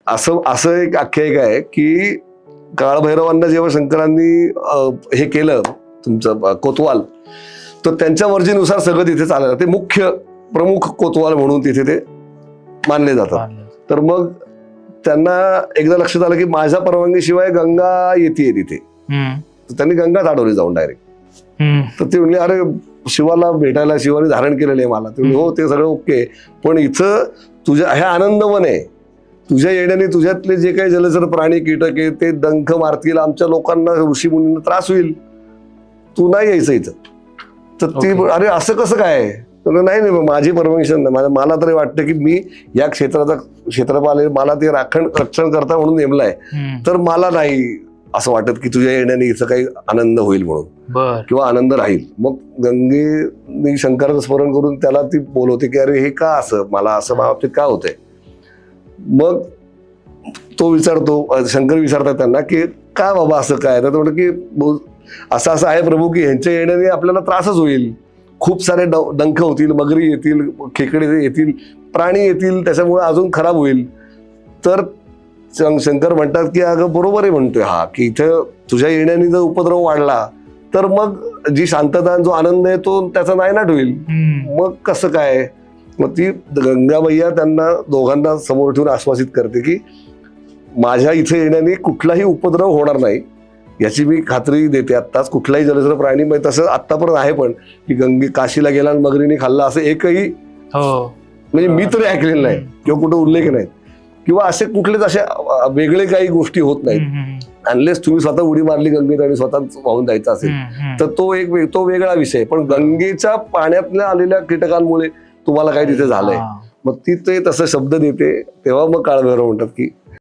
असं असं एक आख्यायिका आहे की काळभैरवांना जेव्हा शंकरांनी हे केलं तुमचं कोतवाल, तर त्यांच्या मर्जीनुसार सगळं तिथे चाललं. ते मुख्य प्रमुख कोतवाल म्हणून तिथे ते मानले जातात. तर मग त्यांना एकदा लक्षात आलं की माझ्या परवानगीशिवाय गंगा येते तिथे, तर त्यांनी गंगा चढवली जाऊन डायरेक्ट. तर ते म्हणले अरे शिवाला भेटायला शिवाने धारण केलेलं आहे मला. ते म्हणले हो ते सगळं ओके, पण इथं तुझ्या ह्या आनंदवन आहे, तुझ्या येण्याने तुझ्यातले जे काही जलचर प्राणी कीटक आहे ते डंख मारतील, आमच्या लोकांना ऋषी मुनींना त्रास होईल, तू नाही यायचं इथं. तर ती अरे असं कसं काय? नाही नाही माझी परमिशन नाही, मला तरी वाटतं की मी या क्षेत्रपाल आहे, मला ते रक्षण करता म्हणून नेमलंय, तर मला नाही असं वाटत की तुझ्या येण्याने इथं काही आनंद होईल म्हणून किंवा आनंद राहील. मग गंगेने शंकराचं स्मरण करून त्याला ती बोलवते की अरे हे का असं, मला असं बाबतीत का होतंय. मग तो विचारतो, शंकर विचारतात त्यांना की का बाबा असं काय. तर म्हणतो की असं असं आहे प्रभू की ह्यांच्या येण्याने आपल्याला त्रासच होईल, खूप सारे डंख होतील, मगरी येतील, खेकडे येतील, प्राणी येतील, त्याच्यामुळे अजून खराब होईल. तर शंकर म्हणतात की अगं बरोबर आहे म्हणतोय हा, की इथं तुझ्या येण्याने जर उपद्रव वाढला तर मग जी शांतता जो आनंद आहे तो त्याचा नायनाट होईल. मग कसं काय. मग ती गंगामय्या त्यांना दोघांना समोर ठेवून आश्वासित करते की माझ्या इथे येण्याने कुठलाही उपद्रव होणार नाही याची मी खात्री देते आत्ताच. कुठलाही जलचर प्राणी, तसं आत्तापर्यंत आहे पण की गंगे काशीला गेला आणि मगरीने खाल्ला असं एकही म्हणजे मी तरी ऐकलेलं नाही किंवा कुठं उल्लेख नाही, किंवा असे कुठलेच असे वेगळे काही गोष्टी होत नाहीत. अनलेस तुम्ही स्वतः उडी मारली गंगेत आणि स्वतः वाहून जायचं असेल तर तो वेगळा विषय. पण गंगेच्या पाण्यातल्या आलेल्या कीटकांमुळे तुम्हाला काही तिथे झालंय. मग ती ते तसं शब्द देते तेव्हा मग काळभैरव म्हणतात की